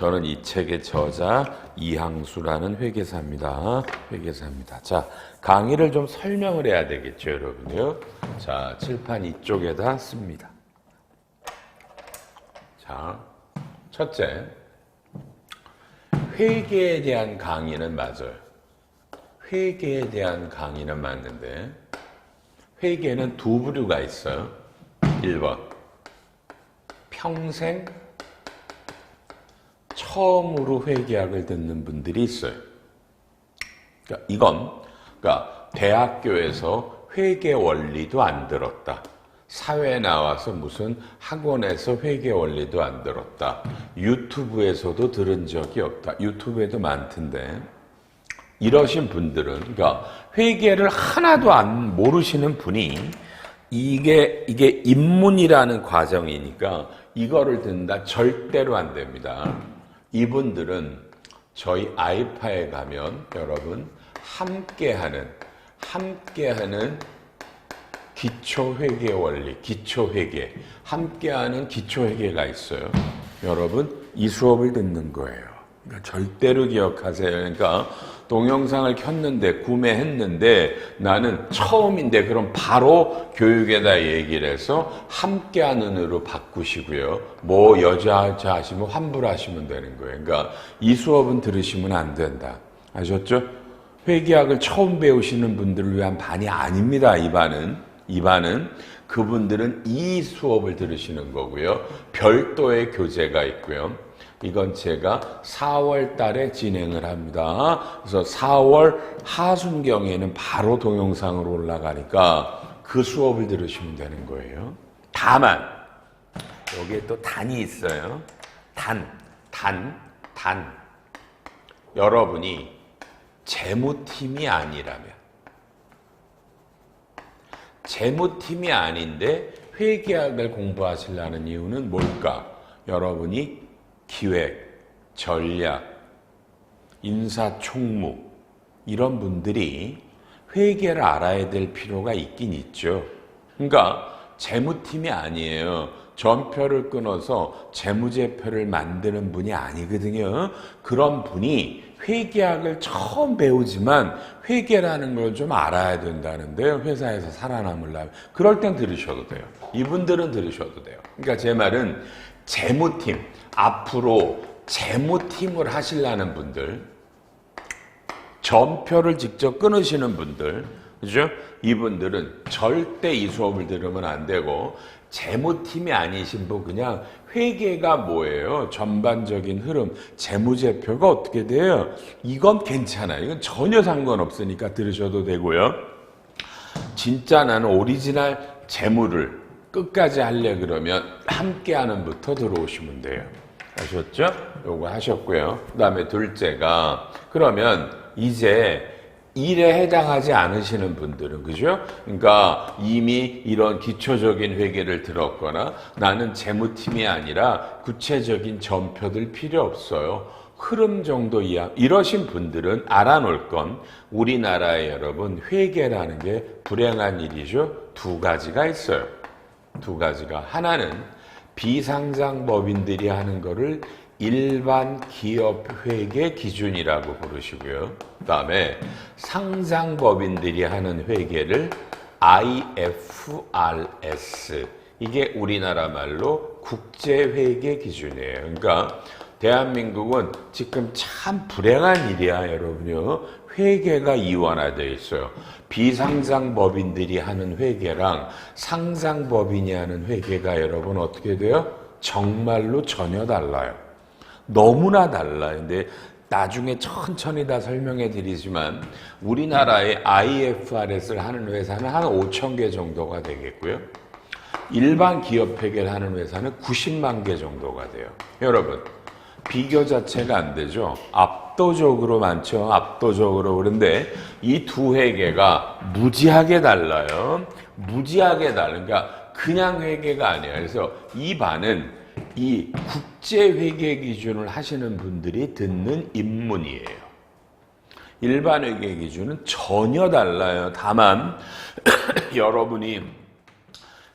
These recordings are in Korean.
저는 이 책의 저자 이항수라는 회계사입니다. 회계사입니다. 자, 강의를 좀 설명을 해야 되겠죠, 여러분요. 자, 칠판 이쪽에다 씁니다. 자, 첫째, 회계에 대한 강의는 맞아요. 회계에 대한 강의는 맞는데 회계는 두 부류가 있어요. 1번, 평생 처음으로 회계학을 듣는 분들이 있어요. 그러니까 대학교에서 회계 원리도 안 들었다. 사회 나와서 무슨 학원에서 회계 원리도 안 들었다. 유튜브에서도 들은 적이 없다. 유튜브에도 많던데. 이러신 분들은, 그러니까 회계를 하나도 안 모르시는 분이 이게 입문이라는 과정이니까 이거를 듣는다 절대로 안 됩니다. 이분들은 저희 아이파에 가면 여러분 함께하는 기초회계 원리, 기초회계, 함께하는 기초회계가 있어요. 여러분 이 수업을 듣는 거예요. 그러니까 절대로 기억하세요. 그러니까 동영상을 켰는데 구매했는데 나는 처음인데 그럼 바로 교육에다 얘기를 해서 함께하는으로 바꾸시고요. 뭐 여자 하시면 환불하시면 되는 거예요. 그러니까 이 수업은 들으시면 안 된다. 아셨죠? 회계학을 처음 배우시는 분들을 위한 반이 아닙니다. 이 반은 그분들은 이 수업을 들으시는 거고요. 별도의 교재가 있고요. 이건 제가 4월 달에 진행을 합니다. 그래서 4월 하순경에는 바로 동영상으로 올라가니까 그 수업을 들으시면 되는 거예요. 다만 여기에 또 단이 있어요. 단. 여러분이 재무팀이 아닌데 회계학을 공부하시려는 이유는 뭘까? 여러분이 기획, 전략, 인사총무 이런 분들이 회계를 알아야 될 필요가 있긴 있죠. 그러니까 재무팀이 아니에요. 전표를 끊어서 재무제표를 만드는 분이 아니거든요. 그런 분이 회계학을 처음 배우지만 회계라는 걸 좀 알아야 된다는데요. 회사에서 살아남으려면. 그럴 땐 들으셔도 돼요. 이분들은 들으셔도 돼요. 그러니까 제 말은 재무팀, 앞으로 재무팀을 하시려는 분들, 전표를 직접 끊으시는 분들, 그죠? 이분들은 절대 이 수업을 들으면 안 되고, 재무팀이 아니신 분 그냥 회계가 뭐예요? 전반적인 흐름, 재무제표가 어떻게 돼요? 이건 괜찮아요. 이건 전혀 상관없으니까 들으셔도 되고요. 진짜 나는 오리지널 재무를 끝까지 하려 그러면 함께하는부터 들어오시면 돼요. 아셨죠? 요거 하셨고요. 그 다음에 둘째가 그러면 이제 일에 해당하지 않으시는 분들은 그죠? 그러니까 이미 이런 기초적인 회계를 들었거나 나는 재무팀이 아니라 구체적인 전표들 필요 없어요. 흐름 정도 이러신 분들은 알아놓을 건 우리나라에 여러분 회계라는 게 불행한 일이죠. 두 가지가 있어요. 두 가지가. 하나는 비상장법인들이 하는 거를 일반 기업 회계 기준이라고 부르시고요. 그 다음에 상장법인들이 하는 회계를 IFRS. 이게 우리나라 말로 국제회계 기준이에요. 그러니까 대한민국은 지금 참 불행한 일이야, 여러분요. 회계가 이원화되어 있어요. 비상장법인들이 하는 회계랑 상장법인이 하는 회계가 여러분 어떻게 돼요? 정말로 전혀 달라요. 너무나 달라요. 근데 나중에 천천히 다 설명해 드리지만 우리나라에 IFRS를 하는 회사는 한 5천 개 정도가 되겠고요. 일반 기업 회계를 하는 회사는 90만 개 정도가 돼요. 여러분, 비교 자체가 안 되죠. 압도적으로 많죠. 압도적으로. 그런데 이 두 회계가 무지하게 달라요. 무지하게 달라요. 그러니까 그냥 회계가 아니에요. 그래서 이 반은 이 국제회계 기준을 하시는 분들이 듣는 입문이에요. 일반 회계 기준은 전혀 달라요. 다만 여러분이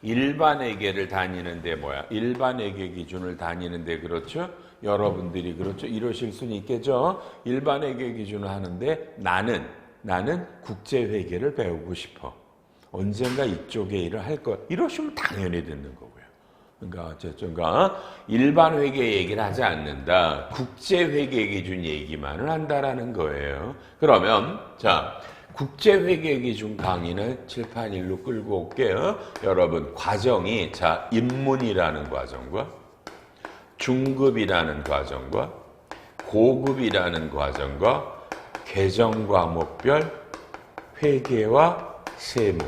일반 회계를 다니는데 뭐야? 일반 회계 기준을 다니는데 그렇죠? 여러분들이 그렇죠? 이러실 수는 있겠죠? 일반 회계 기준을 하는데 나는 국제 회계를 배우고 싶어. 언젠가 이쪽에 일을 할 거야. 이러시면 당연히 듣는 거고요. 그러니까 일반 회계 얘기를 하지 않는다. 국제 회계 기준 얘기만을 한다라는 거예요. 그러면 자, 국제 회계 기준 강의는 칠판일로 끌고 올게요. 여러분 과정이 자, 입문이라는 과정과 중급이라는 과정과 고급이라는 과정과 개정 과목별 회계와 세무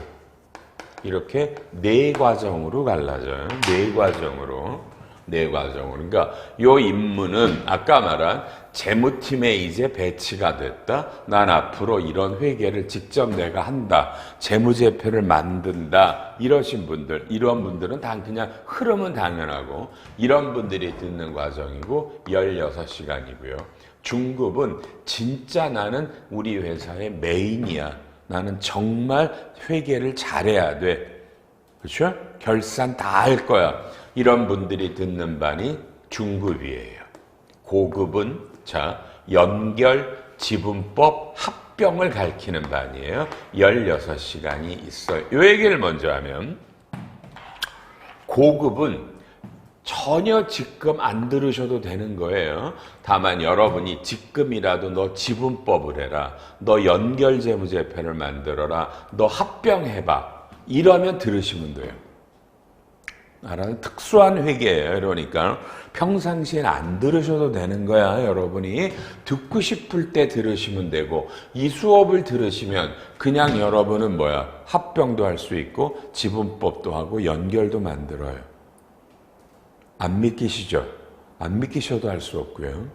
이렇게 네 과정으로 갈라져요. 네 과정으로. 그러니까 요 입문은 아까 말한 재무팀에 이제 배치가 됐다. 난 앞으로 이런 회계를 직접 내가 한다. 재무제표를 만든다. 이러신 분들, 이런 분들은 그냥 흐름은 당연하고 이런 분들이 듣는 과정이고 16시간이고요. 중급은 진짜 나는 우리 회사의 메인이야. 나는 정말 회계를 잘해야 돼. 그렇죠? 결산 다 할 거야. 이런 분들이 듣는 반이 중급이에요. 고급은 자, 연결, 지분법, 합병을 가르치는 반이에요. 16시간이 있어요. 이 얘기를 먼저 하면 고급은 전혀 직금 안 들으셔도 되는 거예요. 다만 여러분이 직금이라도 너 지분법을 해라. 너 연결재무제표를 만들어라. 너 합병해봐. 이러면 들으시면 돼요. 나라는 특수한 회계예요. 그러니까 평상시엔 안 들으셔도 되는 거야. 여러분이 듣고 싶을 때 들으시면 되고 이 수업을 들으시면 그냥 여러분은 합병도 할 수 있고 지분법도 하고 연결도 만들어요. 안 믿기시죠? 안 믿기셔도 할 수 없고요.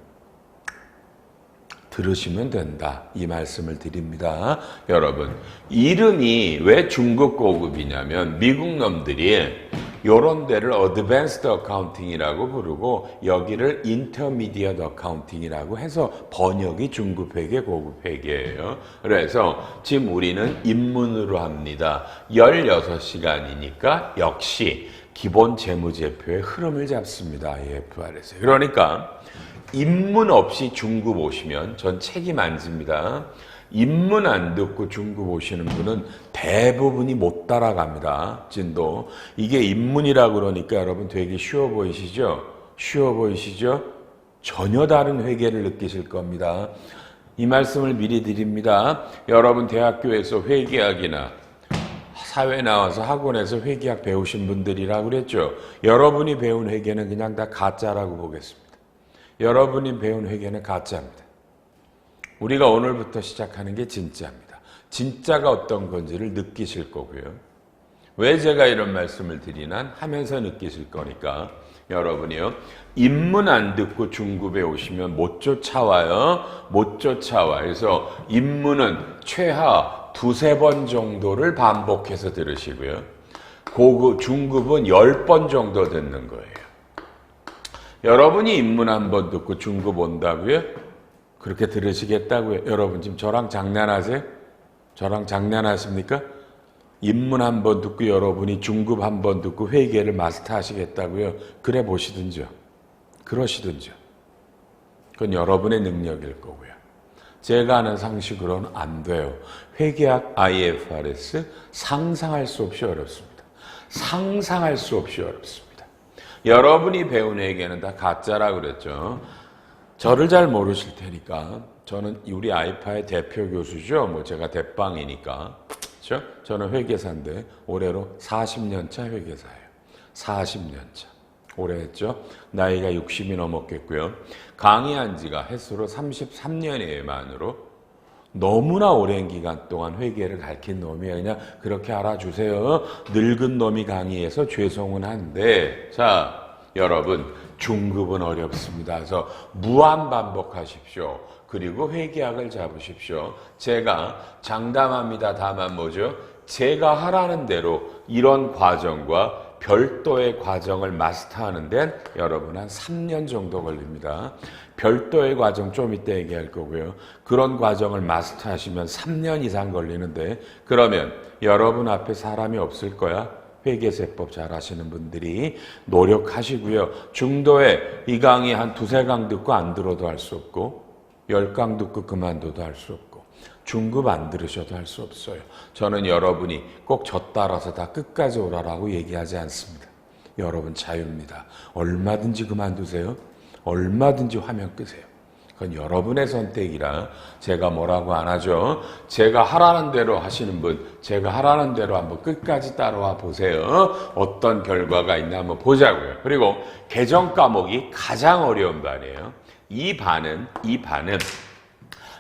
들으시면 된다. 이 말씀을 드립니다. 여러분, 이름이 왜 중급 고급이냐면 미국 놈들이 요런 데를 어드밴스드 어카운팅이라고 부르고 여기를 인터미디엇 어카운팅이라고 해서 번역이 중급 회계, 고급 회계예요. 그래서 지금 우리는 입문으로 합니다. 16시간이니까 역시 기본 재무제표의 흐름을 잡습니다. IFR에서. 그러니까 입문 없이 중급 오시면 전 책임 안 집니다. 입문 안 듣고 중급 오시는 분은 대부분이 못 따라갑니다. 진도. 이게 입문이라고 그러니까 여러분 되게 쉬워 보이시죠? 쉬워 보이시죠? 전혀 다른 회계를 느끼실 겁니다. 이 말씀을 미리 드립니다. 여러분 대학교에서 회계학이나 사회 나와서 학원에서 회계학 배우신 분들이라고 그랬죠. 여러분이 배운 회계는 그냥 다 가짜라고 보겠습니다. 여러분이 배운 회계는 가짜입니다. 우리가 오늘부터 시작하는 게 진짜입니다. 진짜가 어떤 건지를 느끼실 거고요. 왜 제가 이런 말씀을 드리나 하면서 느끼실 거니까 여러분이요. 입문 안 듣고 중급에 오시면 못 쫓아와요. 못 쫓아와. 그래서 입문은 최하 2-3번 정도를 반복해서 들으시고요. 고급, 중급은 10번 정도 듣는 거예요. 여러분이 입문 한 번 듣고 중급 온다고요? 그렇게 들으시겠다고요? 여러분 지금 저랑 장난하세요? 저랑 장난하십니까? 입문 한 번 듣고 여러분이 중급 한 번 듣고 회계를 마스터하시겠다고요? 그래 보시든지요. 그러시든지요. 그건 여러분의 능력일 거고요. 제가 아는 상식으로는 안 돼요. 회계학 IFRS 상상할 수 없이 어렵습니다. 상상할 수 없이 어렵습니다. 여러분이 배운 회계는 다 가짜라고 그랬죠. 저를 잘 모르실 테니까 저는 우리 아이파의 대표 교수죠. 제가 대빵이니까. 그렇죠? 저는 회계사인데 올해로 40년 차 회계사예요. 40년 차. 오래 했죠. 나이가 60이 넘었겠고요. 강의한 지가 횟수로 33년이에요, 만으로. 너무나 오랜 기간 동안 회계를 가르친 놈이에요. 그냥 그렇게 알아주세요. 늙은 놈이 강의해서 죄송은 한데, 자, 여러분, 중급은 어렵습니다. 그래서 무한 반복하십시오. 그리고 회계학을 잡으십시오. 제가 장담합니다. 다만 뭐죠? 제가 하라는 대로 이런 과정과 별도의 과정을 마스터하는 데는 여러분 한 3년 정도 걸립니다. 별도의 과정 좀 이따 얘기할 거고요. 그런 과정을 마스터하시면 3년 이상 걸리는데 그러면 여러분 앞에 사람이 없을 거야? 회계세법 잘 하시는 분들이 노력하시고요. 중도에 이 강의 한 두세 강 듣고 안 들어도 할 수 없고 10강 듣고 그만둬도 할 수 없고 중급 안 들으셔도 할 수 없어요. 저는 여러분이 꼭 저 따라서 다 끝까지 오라라고 얘기하지 않습니다. 여러분 자유입니다. 얼마든지 그만두세요. 얼마든지 화면 끄세요. 그건 여러분의 선택이라 제가 뭐라고 안 하죠. 제가 하라는 대로 하시는 분, 제가 하라는 대로 한번 끝까지 따라와 보세요. 어떤 결과가 있나 한번 보자고요. 그리고 개정 과목이 가장 어려운 반이에요. 이 반은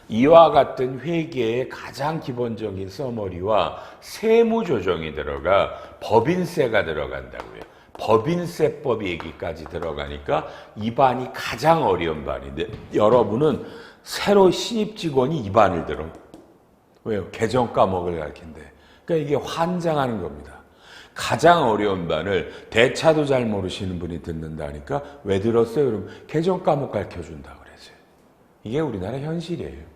이와 같은 회계의 가장 기본적인 서머리와 세무 조정이 들어가 법인세가 들어간다고요. 법인세법 얘기까지 들어가니까 이 반이 가장 어려운 반인데 여러분은 새로 신입 직원이 이 반을 들어. 왜요? 개정 과목을 가르친대. 그러니까 이게 환장하는 겁니다. 가장 어려운 반을 대차도 잘 모르시는 분이 듣는다니까 왜 들었어요? 그럼 개정 과목 가르쳐준다 그랬어요. 이게 우리나라 현실이에요.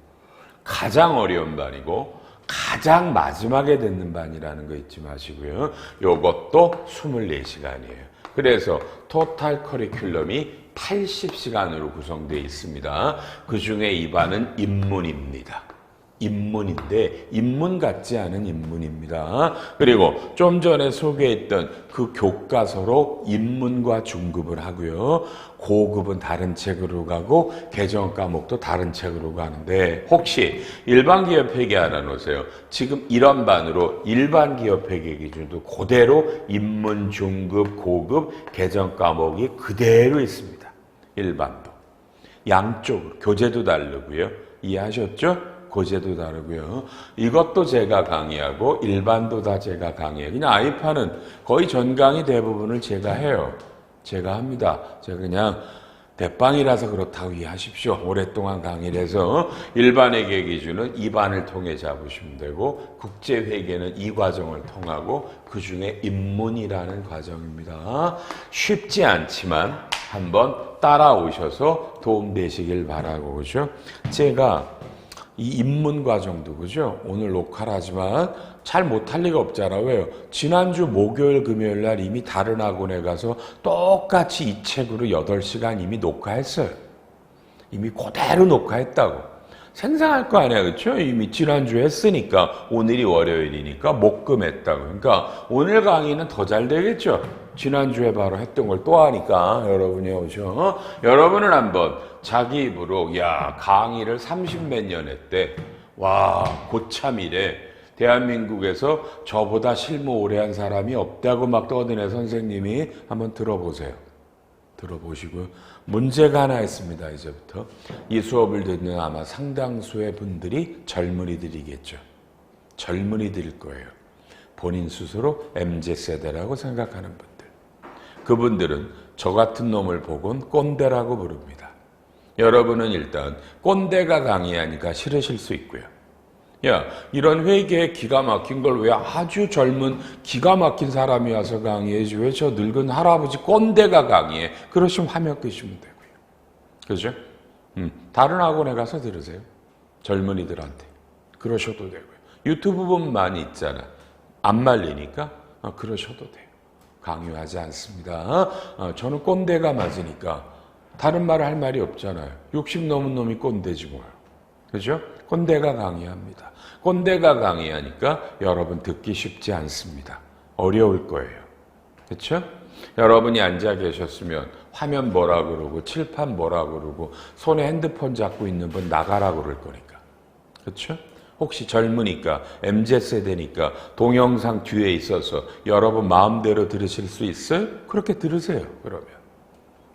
가장 어려운 반이고 가장 마지막에 듣는 반이라는 거 잊지 마시고요. 요것도 24시간이에요. 그래서 토탈 커리큘럼이 80시간으로 구성되어 있습니다. 그 중에 이 반은 인문입니다. 인문인데 인문 같지 않은 인문입니다. 그리고 좀 전에 소개했던 그 교과서로 인문과 중급을 하고요. 고급은 다른 책으로 가고 개정 과목도 다른 책으로 가는데 혹시 일반 기업 회계 알아놓으세요. 지금 이런 반으로 일반 기업 회계 기준도 그대로 인문, 중급, 고급 개정 과목이 그대로 있습니다. 일반도. 양쪽으로 교재도 다르고요. 이해하셨죠? 고제도 다르고요. 이것도 제가 강의하고 일반도 다 제가 강의해요. 그냥 아이파는 거의 전 강의 대부분을 제가 해요. 제가 합니다. 제가 그냥 대빵이라서 그렇다고 이해하십시오. 오랫동안 강의를 해서 일반회계 기준은 2반을 통해 잡으시면 되고 국제회계는 이 과정을 통하고 그중에 입문이라는 과정입니다. 쉽지 않지만 한번 따라오셔서 도움되시길 바라고 그죠? 제가 이 입문 과정도 그죠? 오늘 녹화를 하지만 잘 못할 리가 없잖아. 왜요? 지난주 목요일 금요일 날 이미 다른 학원에 가서 똑같이 이 책으로 8시간 이미 녹화했어요. 이미 그대로 녹화했다고. 생생할 거 아니야, 그렇죠? 이미 지난주에 했으니까 오늘이 월요일이니까 목금했다고. 그러니까 오늘 강의는 더 잘 되겠죠? 지난주에 바로 했던 걸 또 하니까 여러분이 오죠. 여러분은 한번 자기 입으로 야 강의를 30몇 년 했대. 와 고참이래. 대한민국에서 저보다 실무 오래 한 사람이 없다고 막 떠드네 선생님이. 한번 들어보세요. 들어보시고요. 문제가 하나 있습니다. 이제부터. 이 수업을 듣는 아마 상당수의 분들이 젊은이들이겠죠. 젊은이들일 거예요. 본인 스스로 MZ세대라고 생각하는 분들. 그분들은 저 같은 놈을 보곤 꼰대라고 부릅니다. 여러분은 일단 꼰대가 강의하니까 싫으실 수 있고요. 야, 이런 회계에 기가 막힌 걸 왜 아주 젊은 기가 막힌 사람이 와서 강의해지 왜 저 늙은 할아버지 꼰대가 강의해? 그러시면 화면 끄시면 되고요. 그죠? 다른 학원에 가서 들으세요. 젊은이들한테. 그러셔도 되고요. 유튜브 보면 많이 있잖아. 안 말리니까 그러셔도 돼요. 강요하지 않습니다. 저는 꼰대가 맞으니까 다른 말 할 말이 없잖아요. 60 넘은 놈이 꼰대지 뭐예요. 그죠? 꼰대가 강의합니다. 꼰대가 강의하니까 여러분 듣기 쉽지 않습니다. 어려울 거예요. 그렇죠? 여러분이 앉아 계셨으면 화면 뭐라 그러고 칠판 뭐라 그러고 손에 핸드폰 잡고 있는 분 나가라 그럴 거니까. 그렇죠? 혹시 젊으니까 MZ세대니까 동영상 뒤에 있어서 여러분 마음대로 들으실 수 있어요? 그렇게 들으세요. 그러면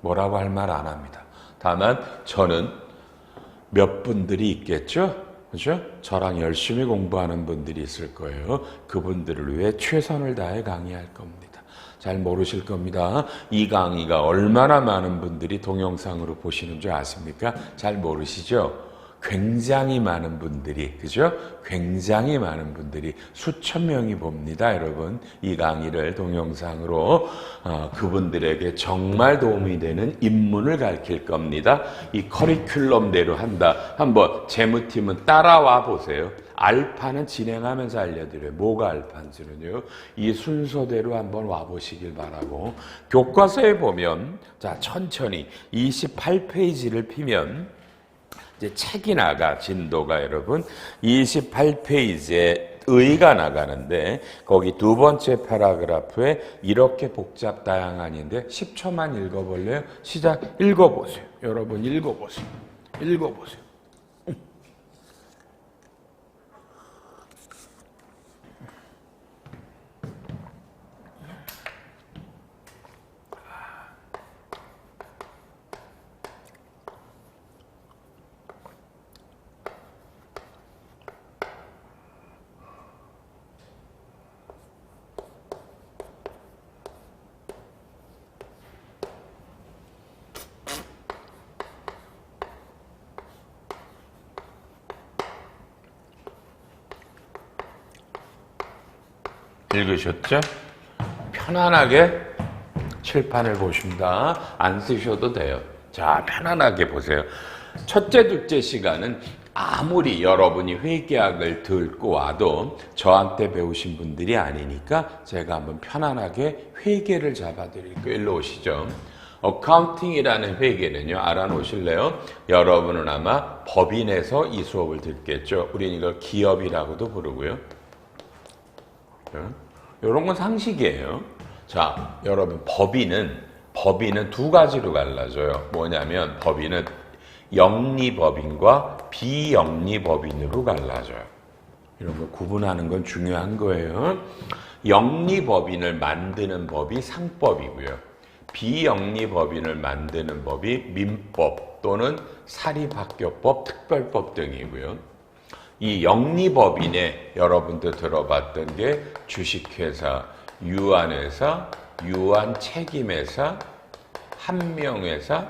뭐라고 할 말 안 합니다. 다만 저는 몇 분들이 있겠죠? 그죠? 저랑 열심히 공부하는 분들이 있을 거예요. 그분들을 위해 최선을 다해 강의할 겁니다. 잘 모르실 겁니다. 이 강의가 얼마나 많은 분들이 동영상으로 보시는 줄 아십니까? 잘 모르시죠? 굉장히 많은 분들이, 그죠? 굉장히 많은 분들이 수천 명이 봅니다, 여러분. 이 강의를 동영상으로 그분들에게 정말 도움이 되는 입문을 가르칠 겁니다. 이 커리큘럼대로 한다. 한번 재무팀은 따라와 보세요. 알파는 진행하면서 알려드려요. 뭐가 알파인지는요. 이 순서대로 한번 와보시길 바라고. 교과서에 보면, 자, 천천히 28페이지를 피면 이제 책이 나가, 진도가 여러분 28페이지에 의가 나가는데 거기 두 번째 패러그래프에 이렇게 복잡 다양한인데 10초만 읽어볼래요? 시작. 읽어보세요. 여러분 읽어보세요. 읽어보세요. 읽으셨죠? 편안하게 칠판을 보십니다. 안 쓰셔도 돼요. 자, 편안하게 보세요. 첫째, 둘째 시간은 아무리 여러분이 회계학을 듣고 와도 저한테 배우신 분들이 아니니까 제가 한번 편안하게 회계를 잡아드릴게요. 일로 오시죠. 어카운팅이라는 회계는요, 알아놓으실래요? 여러분은 아마 법인에서 이 수업을 듣겠죠. 우리는 이걸 기업이라고도 부르고요. 이런 건 상식이에요. 자, 여러분, 법인은 두 가지로 갈라져요. 뭐냐면, 법인은 영리법인과 비영리법인으로 갈라져요. 이런 거 구분하는 건 중요한 거예요. 영리법인을 만드는 법이 상법이고요. 비영리법인을 만드는 법이 민법 또는 사립학교법, 특별법 등이고요. 이 영리법인에 여러분도 들어봤던 게 주식회사, 유한회사, 유한책임회사, 한명회사,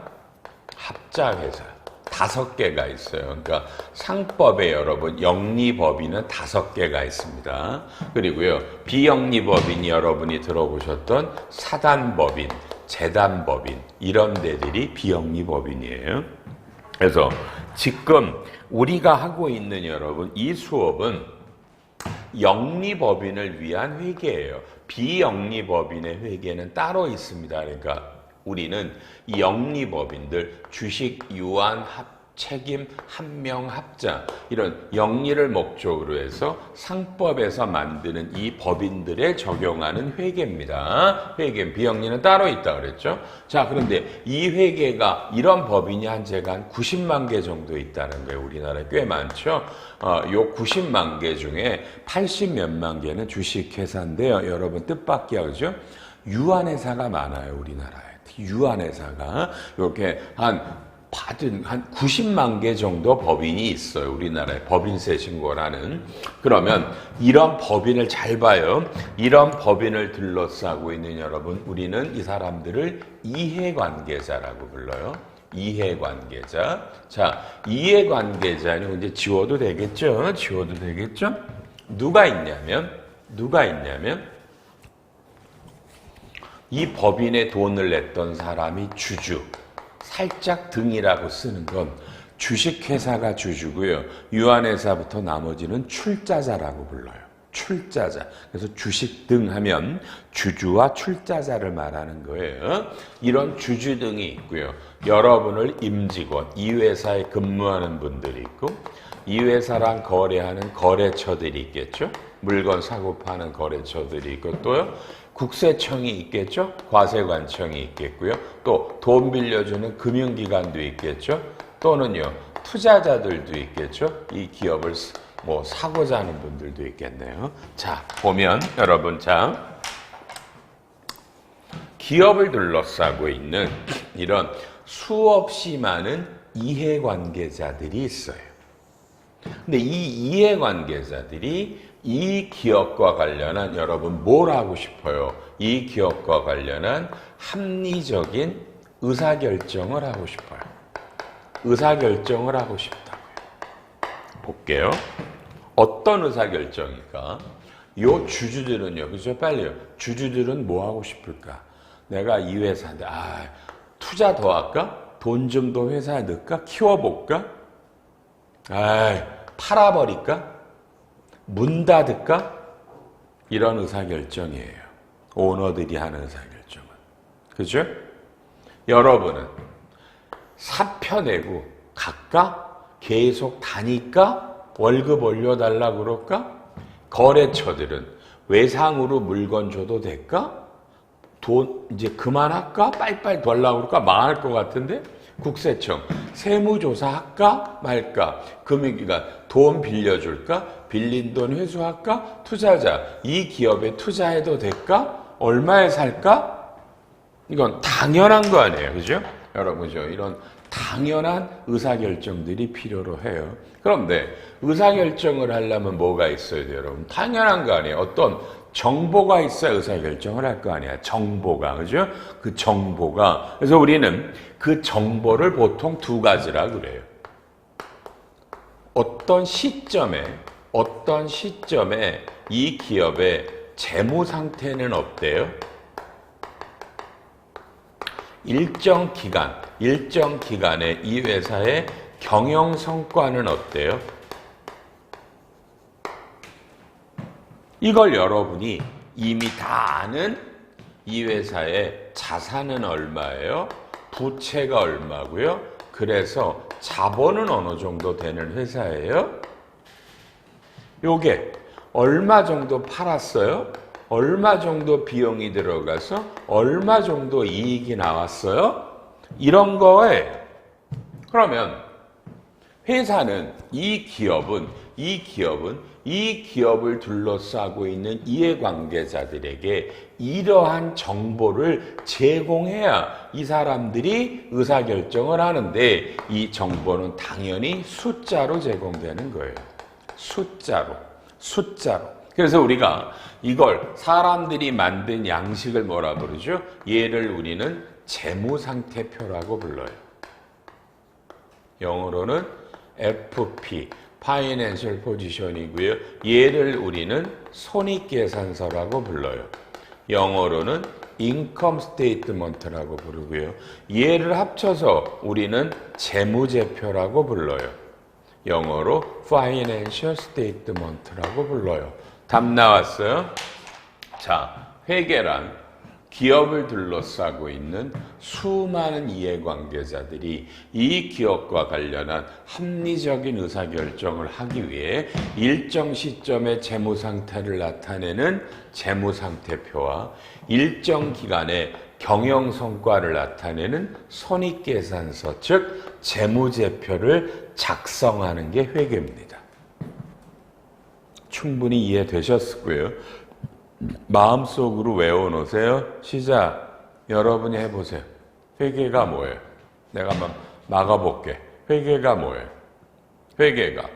합자회사 5개가 있어요. 그러니까 상법에 여러분 영리법인은 5개가 있습니다. 그리고요 비영리법인이 여러분이 들어보셨던 사단법인, 재단법인 이런 데들이 비영리법인이에요. 그래서 지금 우리가 하고 있는 여러분 이 수업은 영리법인을 위한 회계예요. 비영리법인의 회계는 따로 있습니다. 그러니까 우리는 이 영리법인들 주식, 유한, 책임, 한명, 합자 이런 영리를 목적으로 해서 상법에서 만드는 이 법인들에 적용하는 회계입니다. 회계, 비영리는 따로 있다 그랬죠. 자, 그런데 이 회계가 이런 법인이 제가 한 90만 개 정도 있다는 거예요. 우리나라에 꽤 많죠. 요 90만 개 중에 80 몇만 개는 주식회사인데요. 여러분 뜻밖이야, 그죠? 유한회사가 많아요, 우리나라에. 유한회사가 이렇게 한 90만 개 정도 법인이 있어요. 우리나라에 법인세 신고라는. 그러면 이런 법인을 잘 봐요. 이런 법인을 둘러싸고 있는 여러분, 우리는 이 사람들을 이해관계자라고 불러요. 이해관계자. 자, 이해관계자는 이제 지워도 되겠죠? 지워도 되겠죠? 누가 있냐면 이 법인에 돈을 냈던 사람이 주주. 살짝 등이라고 쓰는 건 주식회사가 주주고요. 유한회사부터 나머지는 출자자라고 불러요. 출자자. 그래서 주식 등 하면 주주와 출자자를 말하는 거예요. 이런 주주 등이 있고요. 여러분을 임직원, 이 회사에 근무하는 분들이 있고 이 회사랑 거래하는 거래처들이 있겠죠. 물건 사고 파는 거래처들이 있고 또요. 국세청이 있겠죠. 과세관청이 있겠고요. 또 돈 빌려주는 금융기관도 있겠죠. 또는요. 투자자들도 있겠죠. 이 기업을 사고자 하는 분들도 있겠네요. 자, 보면 여러분 자 기업을 둘러싸고 있는 이런 수없이 많은 이해관계자들이 있어요. 근데 이 이해관계자들이 이 기업과 관련한 여러분 뭘 하고 싶어요? 이 기업과 관련한 합리적인 의사결정을 하고 싶어요. 의사결정을 하고 싶다고요. 볼게요. 어떤 의사결정일까? 요 주주들은요, 그죠? 빨리요. 주주들은 뭐 하고 싶을까? 내가 이 회사인데, 투자 더 할까? 돈 좀 더 회사에 넣을까? 키워볼까? 팔아버릴까? 문 닫을까? 이런 의사결정이에요. 오너들이 하는 의사결정은. 그죠? 여러분은 사표 내고 갈까? 계속 다닐까? 월급 올려달라 그럴까? 거래처들은 외상으로 물건 줘도 될까? 돈 이제 그만할까? 빨리빨리 돌라고 그럴까? 망할 것 같은데? 국세청 세무조사 할까? 말까? 금융기관 돈 빌려줄까? 빌린 돈 회수할까? 투자자 이 기업에 투자해도 될까? 얼마에 살까? 이건 당연한 거 아니에요. 그죠? 여러분죠. 이런 당연한 의사결정들이 필요로 해요. 그런데 의사결정을 하려면 뭐가 있어야 돼요, 여러분? 당연한 거 아니에요. 어떤 정보가 있어야 의사결정을 할 거 아니야. 정보가, 그죠? 그 정보가. 그래서 우리는 그 정보를 보통 두 가지라 그래요. 어떤 시점에 이 기업의 재무 상태는 어때요? 일정 기간에 이 회사의 경영 성과는 어때요? 이걸 여러분이 이미 다 아는 이 회사의 자산은 얼마예요? 부채가 얼마고요? 그래서 자본은 어느 정도 되는 회사예요? 요게 얼마 정도 팔았어요? 얼마 정도 비용이 들어가서 얼마 정도 이익이 나왔어요? 이런 거에 그러면 회사는 이 기업을 둘러싸고 있는 이해관계자들에게 이러한 정보를 제공해야 이 사람들이 의사결정을 하는데 이 정보는 당연히 숫자로 제공되는 거예요. 숫자로. 그래서 우리가 이걸 사람들이 만든 양식을 뭐라 부르죠? 얘를 우리는 재무상태표라고 불러요. 영어로는 FP, Financial Position이고요. 얘를 우리는 손익계산서라고 불러요. 영어로는 Income Statement라고 부르고요. 얘를 합쳐서 우리는 재무제표라고 불러요. 영어로 Financial Statement라고 불러요. 답 나왔어요? 자, 회계란 기업을 둘러싸고 있는 수많은 이해관계자들이 이 기업과 관련한 합리적인 의사결정을 하기 위해 일정 시점의 재무상태를 나타내는 재무상태표와 일정 기간의 경영성과를 나타내는 손익계산서, 즉 재무제표를 작성하는 게 회계입니다. 충분히 이해되셨고요. 마음속으로 외워놓으세요. 시작. 여러분이 해보세요. 회계가 뭐예요? 내가 한번 막아볼게. 회계가 뭐예요? 회계가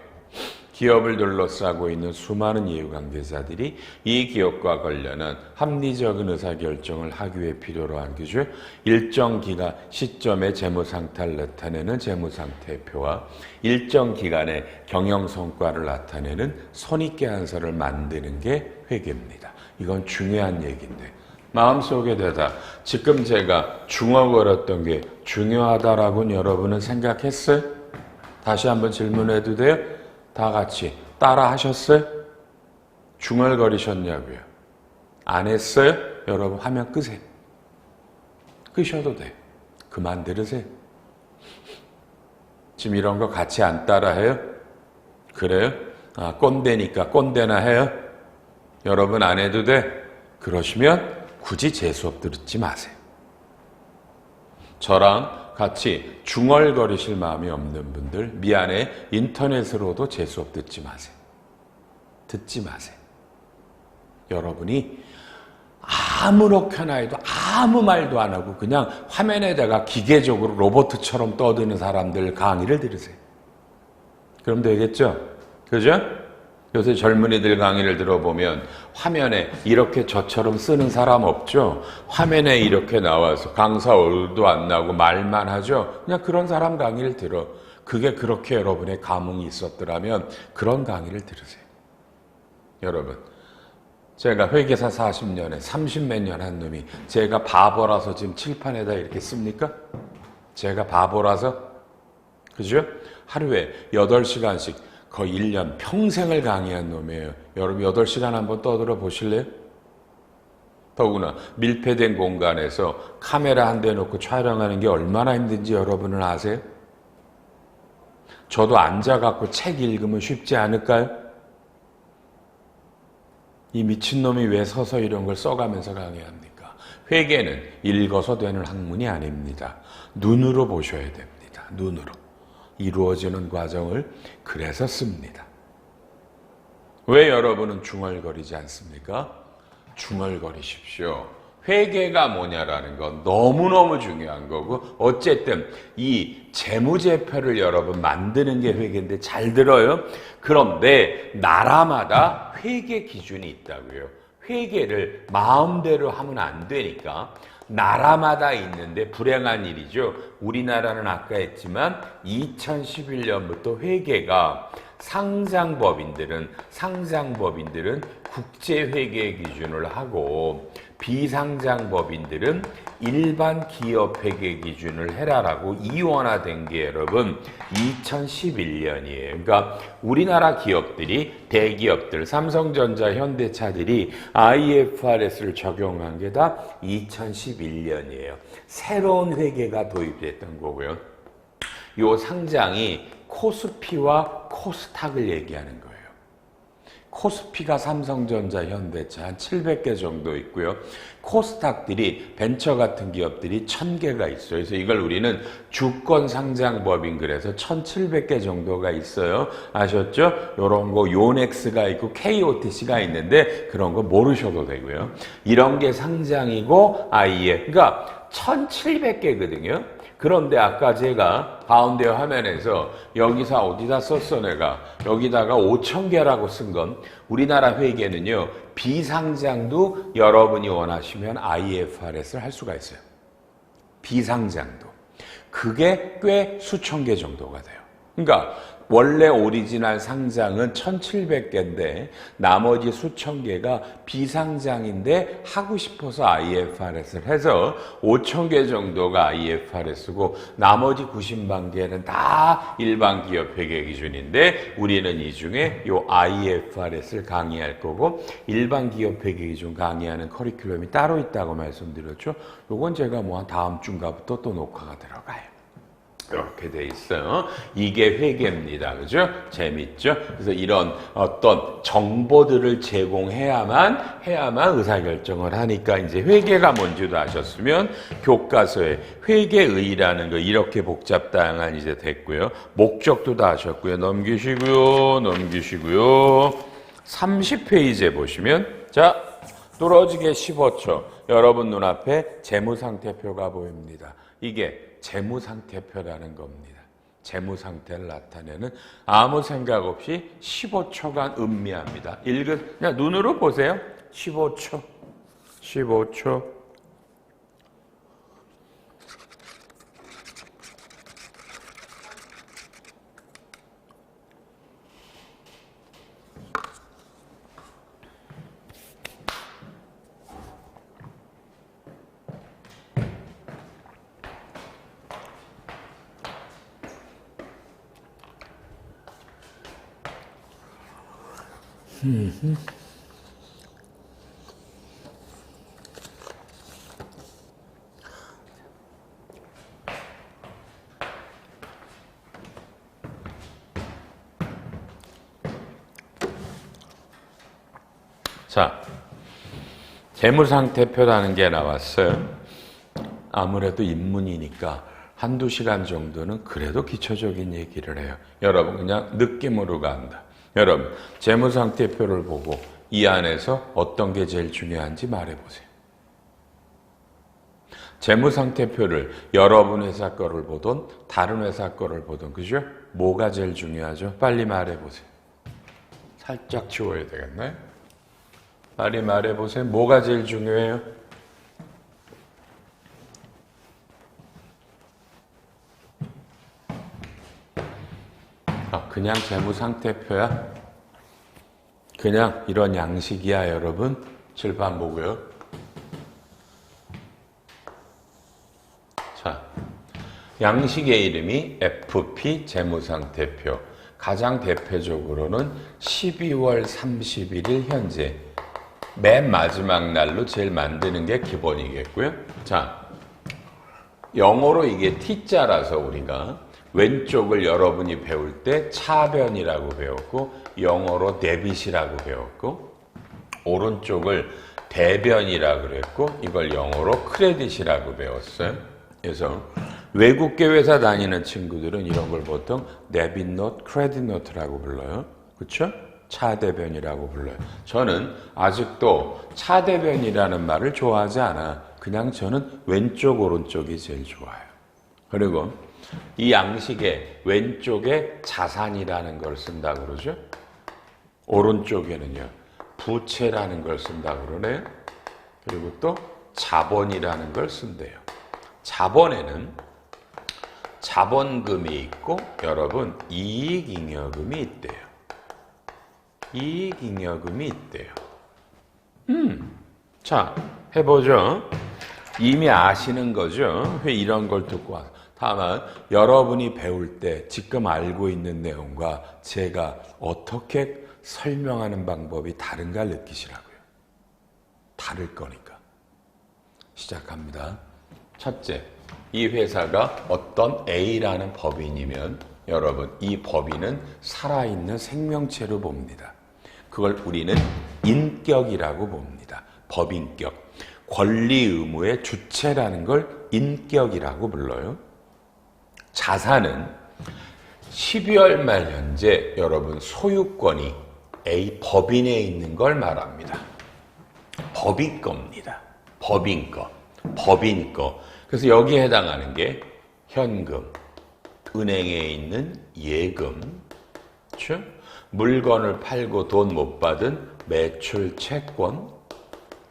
기업을 둘러싸고 있는 수많은 이해관계자들이 이 기업과 관련한 합리적인 의사결정을 하기 위해 필요로 한 기준, 일정 기간 시점의 재무상태를 나타내는 재무상태표와 일정 기간의 경영성과를 나타내는 손익계산서를 만드는 게 회계입니다. 이건 중요한 얘기인데 마음속에 대다 지금 제가 중얼거렸던 게 중요하다라고는 여러분은 생각했어요? 다시 한번 질문해도 돼요? 다 같이 따라 하셨어요? 중얼거리셨냐고요? 안 했어요? 여러분 화면 끄세요. 끄셔도 돼. 그만 들으세요. 지금 이런 거 같이 안 따라 해요? 그래요? 꼰대니까 꼰대나 해요? 여러분 안 해도 돼? 그러시면 굳이 제 수업 듣지 마세요. 저랑 같이 중얼거리실 마음이 없는 분들 미안해 인터넷으로도 제 수업 듣지 마세요. 듣지 마세요. 여러분이 아무렇게나 해도 아무 말도 안 하고 그냥 화면에다가 기계적으로 로봇처럼 떠드는 사람들 강의를 들으세요. 그럼 되겠죠? 그죠? 요새 젊은이들 강의를 들어보면 화면에 이렇게 저처럼 쓰는 사람 없죠? 화면에 이렇게 나와서 강사 얼굴도 안 나오고 말만 하죠? 그냥 그런 사람 강의를 들어. 그게 그렇게 여러분의 감흥이 있었더라면 그런 강의를 들으세요. 여러분, 제가 회계사 40년에 30몇 년 한 놈이 제가 바보라서 지금 칠판에다 이렇게 씁니까? 제가 바보라서? 그죠? 하루에 8시간씩 거의 1년 평생을 강의한 놈이에요. 여러분 8시간 한번 떠들어 보실래요? 더구나 밀폐된 공간에서 카메라 한 대 놓고 촬영하는 게 얼마나 힘든지 여러분은 아세요? 저도 앉아갖고 책 읽으면 쉽지 않을까요? 이 미친놈이 왜 서서 이런 걸 써가면서 강의합니까? 회계는 읽어서 되는 학문이 아닙니다. 눈으로 보셔야 됩니다. 눈으로. 이루어지는 과정을 그래서 씁니다. 왜 여러분은 중얼거리지 않습니까? 중얼거리십시오. 회계가 뭐냐라는 건 너무너무 중요한 거고 어쨌든 이 재무제표를 여러분 만드는 게 회계인데 잘 들어요. 그런데 나라마다 회계 기준이 있다고요. 회계를 마음대로 하면 안 되니까 나라마다 있는데 불행한 일이죠. 우리나라는 아까 했지만 2011년부터 회계가 상장법인들은 국제회계 기준을 하고 비상장법인들은 일반 기업회계 기준을 해라라고 이원화된 게 여러분 2011년이에요. 그러니까 우리나라 기업들이 대기업들 삼성전자 현대차들이 IFRS를 적용한 게 다 2011년이에요. 새로운 회계가 도입됐던 거고요. 요 상장이 코스피와 코스닥을 얘기하는 거예요. 코스피가 삼성전자, 현대차 한 700개 정도 있고요. 코스닥들이 벤처 같은 기업들이 1000개가 있어요. 그래서 이걸 우리는 주권 상장법인 그래서 1700개 정도가 있어요. 아셨죠? 요런 거 요넥스가 있고 KOTC가 있는데 그런 거 모르셔도 되고요. 이런 게 상장이고 그러니까 1700개거든요. 그런데 아까 제가 가운데 화면에서 여기서 어디다 썼어 내가 여기다가 5000개라고 쓴 건 우리나라 회계는요 비상장도 여러분이 원하시면 IFRS를 할 수가 있어요. 비상장도 그게 꽤 수천 개 정도가 돼요. 그러니까 원래 오리지널 상장은 1700개인데 나머지 수천 개가 비상장인데 하고 싶어서 IFRS를 해서 5000개 정도가 IFRS고 나머지 90만 개는 다 일반 기업 회계 기준인데 우리는 이 중에 요 IFRS를 강의할 거고 일반 기업 회계 기준 강의하는 커리큘럼이 따로 있다고 말씀드렸죠. 요건 제가 뭐 한 다음 주인가부터 또 녹화가 들어가요. 이렇게 돼 있어요. 이게 회계입니다. 그죠? 재밌죠? 그래서 이런 어떤 정보들을 제공해야만 의사결정을 하니까 이제 회계가 뭔지도 아셨으면 교과서에 회계의라는 거 이렇게 복잡다양한 이제 됐고요. 목적도 다 아셨고요. 넘기시고요. 30페이지에 보시면 자, 뚫어지게 15초. 여러분 눈앞에 재무상태표가 보입니다. 이게 재무상태표라는 겁니다. 재무상태를 나타내는 아무 생각 없이 15초간 음미합니다. 그냥 눈으로 보세요. 15초. 자, 재무상태표라는 게 나왔어요. 아무래도 입문이니까 한두 시간 정도는 그래도 기초적인 얘기를 해요. 여러분 그냥 느낌으로 간다. 여러분 재무상태표를 보고 이 안에서 어떤 게 제일 중요한지 말해보세요. 재무상태표를 여러분 회사 거를 보든 다른 회사 거를 보든 그죠? 뭐가 제일 중요하죠? 빨리 말해보세요. 살짝 치워야 되겠네. 빨리 말해보세요. 뭐가 제일 중요해요? 그냥 재무상태표야. 그냥 이런 양식이야, 여러분. 칠판 보고요. 자, 양식의 이름이 FP 재무상태표. 가장 대표적으로는 12월 31일 현재 맨 마지막 날로 제일 만드는 게 기본이겠고요. 자, 영어로 이게 T자라서 우리가 왼쪽을 여러분이 배울 때 차변이라고 배웠고 영어로 데빗이라고 배웠고 오른쪽을 대변이라고 그랬고 이걸 영어로 크레딧이라고 배웠어요. 그래서 외국계 회사 다니는 친구들은 이런 걸 보통 데빗 노트, 크레딧 노트라고 불러요. 그렇죠? 차대변이라고 불러요. 저는 아직도 차대변이라는 말을 좋아하지 않아. 그냥 저는 왼쪽, 오른쪽이 제일 좋아요. 그리고 이 양식의 왼쪽에 자산이라는 걸 쓴다 그러죠. 오른쪽에는요 부채라는 걸 쓴다 그러네요. 그리고 또 자본이라는 걸 쓴대요. 자본에는 자본금이 있고 여러분 이익잉여금이 있대요. 이익잉여금이 있대요. 자, 해보죠. 이미 아시는 거죠. 왜 이런 걸 듣고 와서. 다만 여러분이 배울 때 지금 알고 있는 내용과 제가 어떻게 설명하는 방법이 다른가 느끼시라고요. 다를 거니까. 시작합니다. 첫째, 이 회사가 어떤 A라는 법인이면 여러분 이 법인은 살아있는 생명체로 봅니다. 그걸 우리는 인격이라고 봅니다. 법인격. 권리 의무의 주체라는 걸 인격이라고 불러요. 자산은 12월 말 현재 여러분 소유권이 A 법인에 있는 걸 말합니다. 법인 겁니다. 법인 거. 법인 거. 그래서 여기에 해당하는 게 현금, 은행에 있는 예금, 그렇죠? 물건을 팔고 돈 못 받은 매출 채권,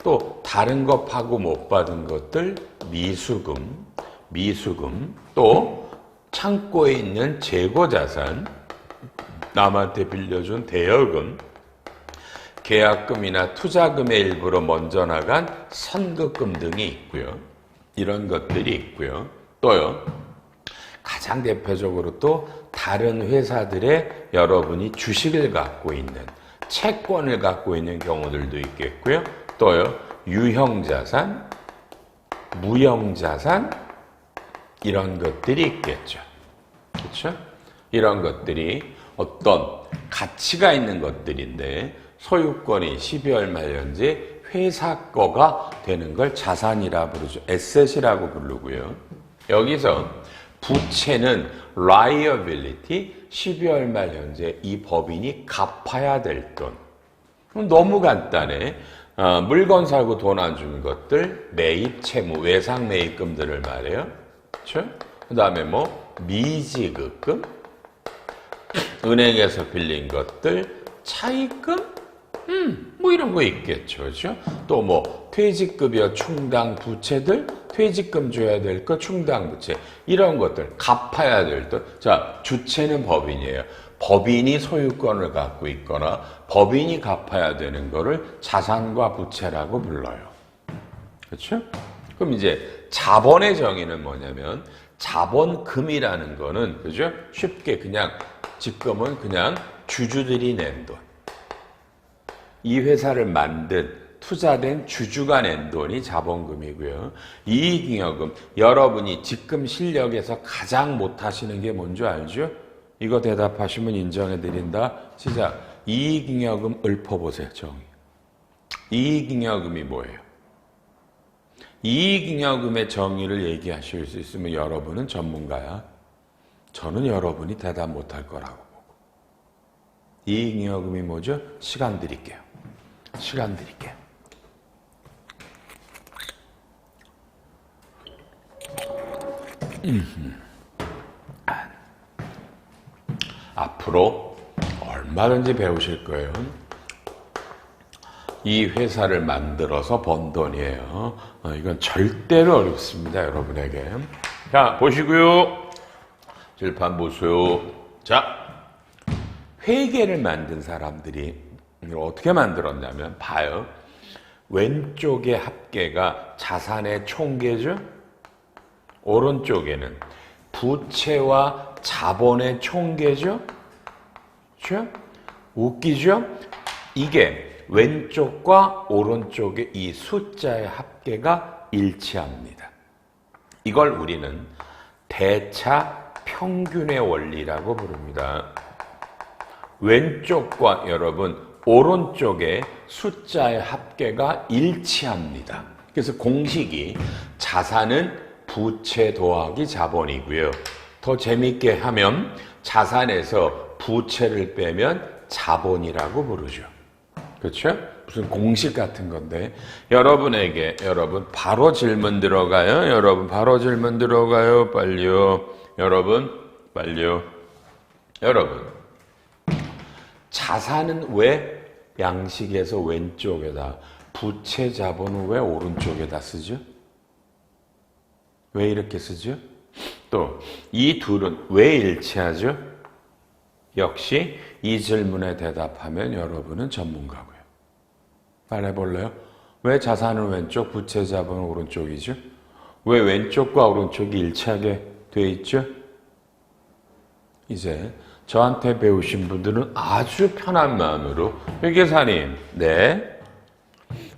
또 다른 거 파고 못 받은 것들 미수금, 또 창고에 있는 재고자산, 남한테 빌려준 대여금, 계약금이나 투자금의 일부로 먼저 나간 선급금 등이 있고요. 이런 것들이 있고요. 또요. 가장 대표적으로 또 다른 회사들의 여러분이 주식을 갖고 있는 채권을 갖고 있는 경우들도 있겠고요. 또요. 유형자산, 무형자산 이런 것들이 있겠죠. 그렇죠? 이런 것들이 어떤 가치가 있는 것들인데 소유권이 12월 말 현재 회사 거가 되는 걸 자산이라 부르죠. 에셋이라고 부르고요. 여기서 부채는 liability, 12월 말 현재 이 법인이 갚아야 될 돈. 그럼 너무 간단해. 물건 사고 돈 안 준 것들, 매입 채무, 외상 매입금들을 말해요. 그렇죠? 그 다음에 뭐 미지급금, 은행에서 빌린 것들, 차입금, 뭐 이런 거 있겠죠. 그렇죠? 또 뭐 퇴직급여 충당 부채들, 퇴직금 줘야 될 거 충당 부채 이런 것들 갚아야 될 돈. 자, 주체는 법인이에요. 법인이 소유권을 갖고 있거나 법인이 갚아야 되는 거를 자산과 부채라고 불러요. 그렇죠? 그럼 이제 자본의 정의는 뭐냐면 자본금이라는 거는 그죠? 쉽게 그냥 지금은 그냥 주주들이 낸 돈. 이 회사를 만든 투자된 주주가 낸 돈이 자본금이고요. 이익잉여금, 여러분이 지금 실력에서 가장 못하시는 게 뭔지 알죠? 이거 대답하시면 인정해드린다. 시작. 이익잉여금 읊어보세요. 정의. 이익잉여금이 뭐예요? 이익잉여금의 정의를 얘기하실 수 있으면 여러분은 전문가야. 저는 여러분이 대답 못할 거라고 보고. 이익잉여금이 뭐죠? 시간 드릴게요. 시간 드릴게요. 앞으로 얼마든지 배우실 거예요. 이 회사를 만들어서 번 돈이에요. 이건 절대로 어렵습니다, 여러분에게. 자, 보시고요. 질판 보세요. 자, 회계를 만든 사람들이 이걸 어떻게 만들었냐면 봐요. 왼쪽의 합계가 자산의 총계죠. 오른쪽에는 부채와 자본의 총계죠. 그렇죠? 웃기죠? 이게 왼쪽과 오른쪽의 이 숫자의 합계가 일치합니다. 이걸 우리는 대차 평균의 원리라고 부릅니다. 왼쪽과 여러분 오른쪽의 숫자의 합계가 일치합니다. 그래서 공식이 자산은 부채 더하기 자본이고요. 더 재밌게 하면 자산에서 부채를 빼면 자본이라고 부르죠. 그렇죠? 무슨 공식 같은 건데 여러분 바로 질문 들어가요. 여러분 바로 질문 들어가요. 빨리요. 빨리요. 여러분 자산은 왜 양식에서 왼쪽에다 부채 자본은 왜 오른쪽에다 쓰죠? 왜 이렇게 쓰죠? 또 이 둘은 왜 일치하죠? 역시 이 질문에 대답하면 여러분은 전문가고요. 말해볼래요? 왜 자산은 왼쪽, 부채 자본은 오른쪽이죠? 왜 왼쪽과 오른쪽이 일치하게 돼 있죠? 이제 저한테 배우신 분들은 아주 편한 마음으로 회계사님, 네,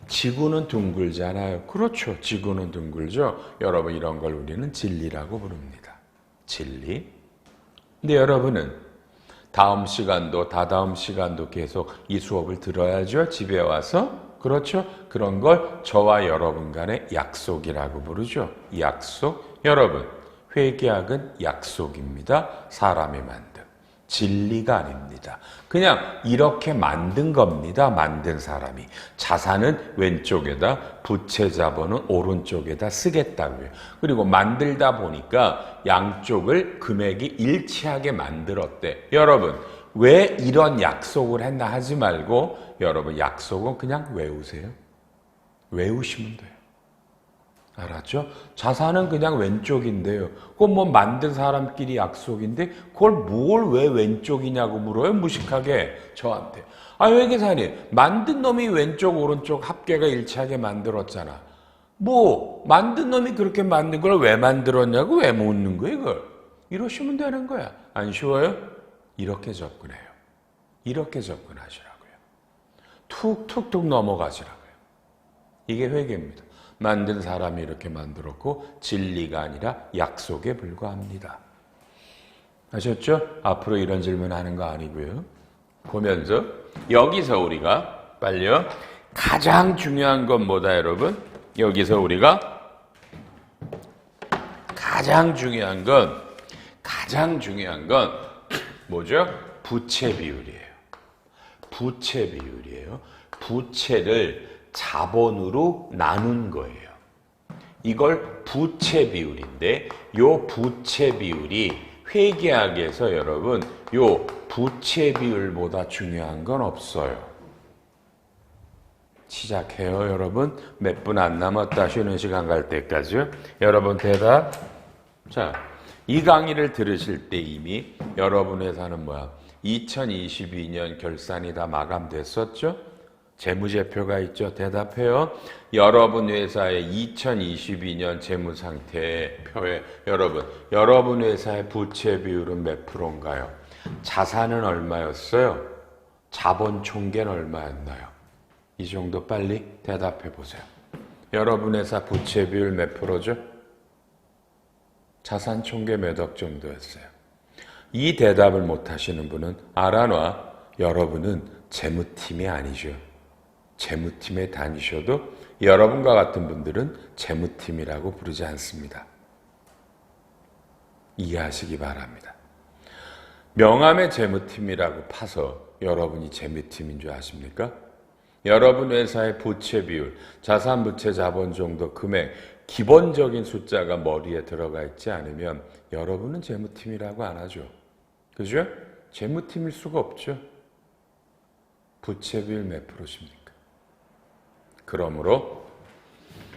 지구는 둥글잖아요. 그렇죠. 지구는 둥글죠. 여러분 이런 걸 우리는 진리라고 부릅니다. 진리. 근데 여러분은 다음 시간도 다다음 시간도 계속 이 수업을 들어야죠. 집에 와서. 그렇죠. 그런 걸 저와 여러분 간의 약속이라고 부르죠. 약속. 여러분 회계학은 약속입니다. 사람이 만든. 진리가 아닙니다. 그냥 이렇게 만든 겁니다. 만든 사람이. 자산은 왼쪽에다 부채 자본은 오른쪽에다 쓰겠다고요. 그리고 만들다 보니까 양쪽을 금액이 일치하게 만들었대. 여러분 왜 이런 약속을 했나 하지 말고 여러분 약속은 그냥 외우세요. 외우시면 돼요. 알았죠? 자산은 그냥 왼쪽인데요. 그건 뭐 만든 사람끼리 약속인데 그걸 뭘 왜 왼쪽이냐고 물어요? 무식하게 저한테. 아 회계사님 만든 놈이 왼쪽 오른쪽 합계가 일치하게 만들었잖아. 뭐 만든 놈이 그렇게 만든 걸 왜 만들었냐고 왜 묻는 거예요 이걸. 이러시면 되는 거야. 안 쉬워요? 이렇게 접근해요. 이렇게 접근하시라고요. 툭툭툭 넘어가시라고요. 이게 회계입니다. 만든 사람이 이렇게 만들었고 진리가 아니라 약속에 불과합니다. 아셨죠? 앞으로 이런 질문 하는 거 아니고요. 보면서 여기서 우리가 빨리요. 가장 중요한 건 뭐다 여러분? 여기서 우리가 가장 중요한 건 뭐죠? 부채 비율이에요. 부채 비율이에요. 부채를 자본으로 나눈 거예요. 이걸 부채 비율인데 요 부채 비율이 회계학에서 여러분 요 부채 비율보다 중요한 건 없어요. 시작해요 여러분. 몇 분 안 남았다. 쉬는 시간 갈 때까지요. 여러분 대답. 자, 이 강의를 들으실 때 이미 여러분 회사는 뭐야? 2022년 결산이 다 마감됐었죠? 재무제표가 있죠. 대답해요. 여러분 회사의 2022년 재무상태표에 여러분 회사의 부채 비율은 몇 프로인가요? 자산은 얼마였어요? 자본 총계는 얼마였나요? 이 정도 빨리 대답해 보세요. 여러분 회사 부채 비율 몇 프로죠? 자산 총계 몇 억 정도였어요? 이 대답을 못 하시는 분은 알아놔. 여러분은 재무팀이 아니죠. 재무팀에 다니셔도 여러분과 같은 분들은 재무팀이라고 부르지 않습니다. 이해하시기 바랍니다. 명함의 재무팀이라고 파서 여러분이 재무팀인 줄 아십니까? 여러분 회사의 부채 비율, 자산, 부채, 자본 정도 금액, 기본적인 숫자가 머리에 들어가 있지 않으면 여러분은 재무팀이라고 안 하죠. 그죠? 재무팀일 수가 없죠. 부채 비율 몇 프로십니까? 그러므로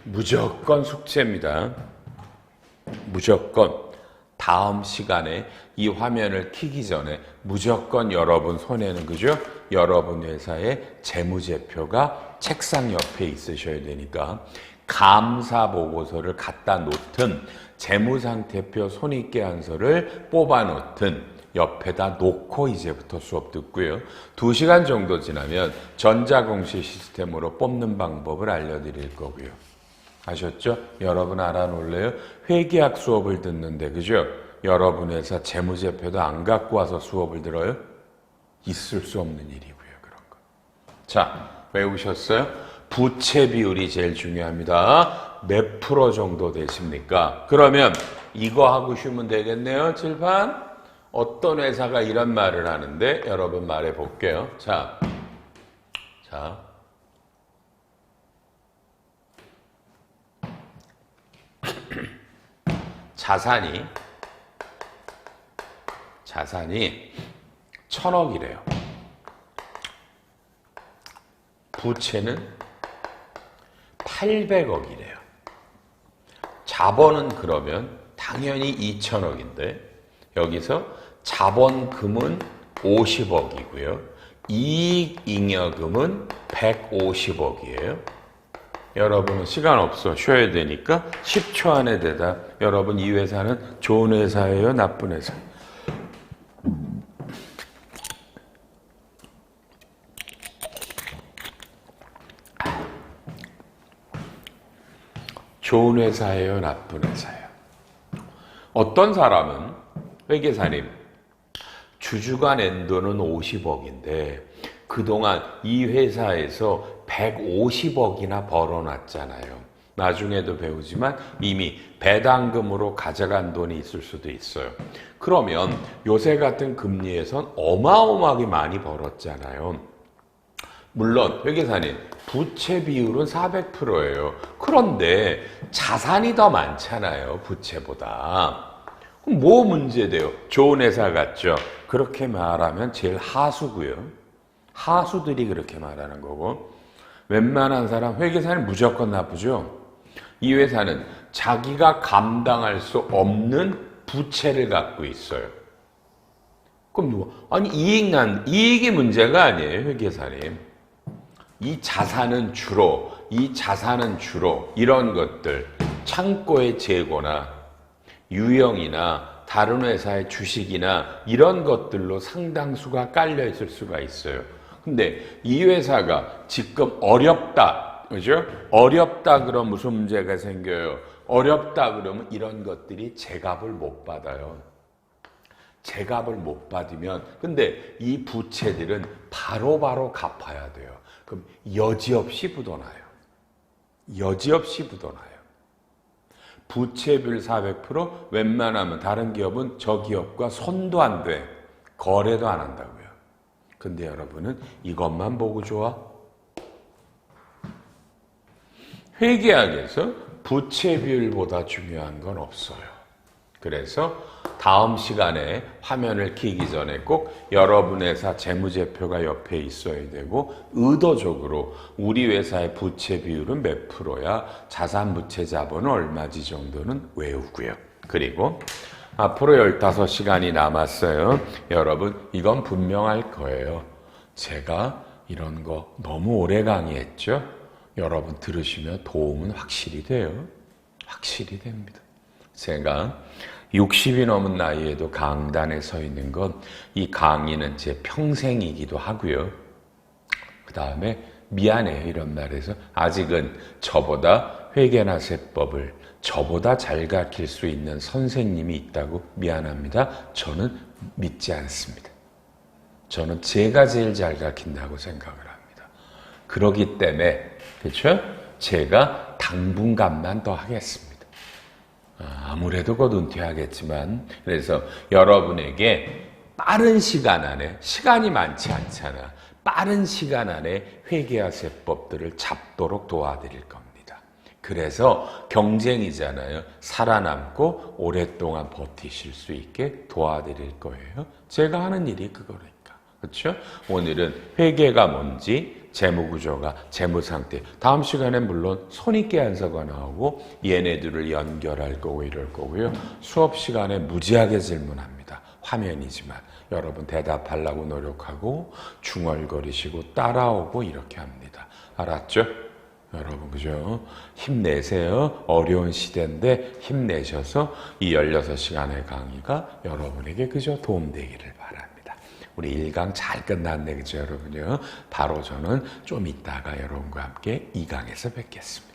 무조건 숙제입니다. 무조건 다음 시간에 이 화면을 켜기 전에 무조건 여러분 손에는 그죠? 여러분 회사의 재무제표가 책상 옆에 있으셔야 되니까 감사 보고서를 갖다 놓든 재무상태표 손익계산서를 뽑아 놓든 옆에다 놓고 이제부터 수업 듣고요. 2시간 정도 지나면 전자공시 시스템으로 뽑는 방법을 알려드릴 거고요. 아셨죠? 여러분 알아놓을래요? 회계학 수업을 듣는데 그죠? 여러분 회사 재무제표도 안 갖고 와서 수업을 들어요? 있을 수 없는 일이고요. 그런 거. 자, 외우셨어요? 부채 비율이 제일 중요합니다. 몇 프로 정도 되십니까? 그러면 이거 하고 쉬면 되겠네요. 칠판. 어떤 회사가 이런 말을 하는데 여러분 말해 볼게요. 자. 자산이 1,000억이래요. 부채는 800억이래요. 자본은 그러면 당연히 2,000억인데 여기서 자본금은 50억이고요. 이익잉여금은 150억이에요. 여러분은 시간 없어 쉬어야 되니까 10초 안에 대답. 여러분 이 회사는 좋은 회사예요? 나쁜 회사? 좋은 회사예요? 나쁜 회사예요? 어떤 사람은 회계사님 주주가 낸 돈은 50억인데 그동안 이 회사에서 150억이나 벌어놨잖아요. 나중에도 배우지만 이미 배당금으로 가져간 돈이 있을 수도 있어요. 그러면 요새 같은 금리에선 어마어마하게 많이 벌었잖아요. 물론 회계사님 부채 비율은 400%예요. 그런데 자산이 더 많잖아요. 부채보다. 그럼 뭐 문제돼요? 좋은 회사 같죠? 그렇게 말하면 제일 하수고요. 하수들이 그렇게 말하는 거고 웬만한 사람 회계사는 무조건 나쁘죠. 이 회사는 자기가 감당할 수 없는 부채를 갖고 있어요. 그럼 누가? 아니 이익이 문제가 아니에요. 회계사님. 이 자산은 주로 이런 것들 창고의 재고나 유형이나 다른 회사의 주식이나 이런 것들로 상당수가 깔려 있을 수가 있어요. 근데 이 회사가 지금 어렵다. 그죠? 어렵다 그러면 무슨 문제가 생겨요? 어렵다 그러면 이런 것들이 제값을 못 받아요. 제값을 못 받으면 근데 이 부채들은 바로바로 갚아야 돼요. 그럼 여지없이 묻어나요. 여지없이 묻어나요. 부채비율 400%, 웬만하면 다른 기업은 저 기업과 손도 안 돼. 거래도 안 한다고요. 근데 여러분은 이것만 보고 좋아? 회계학에서 부채비율보다 중요한 건 없어요. 그래서 다음 시간에 화면을 켜기 전에 꼭 여러분 회사 재무제표가 옆에 있어야 되고 의도적으로 우리 회사의 부채 비율은 몇 프로야, 자산 부채 자본은 얼마지 정도는 외우고요. 그리고 앞으로 15시간이 남았어요. 여러분 이건 분명할 거예요. 제가 이런 거 너무 오래 강의했죠? 여러분 들으시면 도움은 확실히 돼요. 확실히 됩니다. 제가 60이 넘은 나이에도 강단에 서 있는 건 이 강의는 제 평생이기도 하고요. 그 다음에 미안해요 이런 말에서 아직은 저보다 회계나 세법을 저보다 잘 가르칠 수 있는 선생님이 있다고 미안합니다. 저는 믿지 않습니다. 저는 제가 제일 잘 가르친다고 생각을 합니다. 그렇기 때문에 그렇죠? 제가 당분간만 더 하겠습니다. 아무래도 곧 은퇴하겠지만 그래서 여러분에게 빠른 시간 안에 시간이 많지 않잖아. 빠른 시간 안에 회계와 세법들을 잡도록 도와드릴 겁니다. 그래서 경쟁이잖아요. 살아남고 오랫동안 버티실 수 있게 도와드릴 거예요. 제가 하는 일이 그거니까. 그렇죠? 오늘은 회계가 뭔지 재무 구조가, 재무 상태. 다음 시간에 물론 손익계 한서가 나오고 얘네들을 연결할 거고 이럴 거고요. 수업 시간에 무지하게 질문합니다. 화면이지만 여러분 대답하려고 노력하고 중얼거리시고 따라오고 이렇게 합니다. 알았죠? 여러분 그죠? 힘내세요. 어려운 시대인데 힘내셔서 이 16시간의 강의가 여러분에게 그저 도움되기를 바랍니다. 우리 1강 잘 끝났네 그죠 여러분요? 바로 저는 좀 이따가 여러분과 함께 2강에서 뵙겠습니다.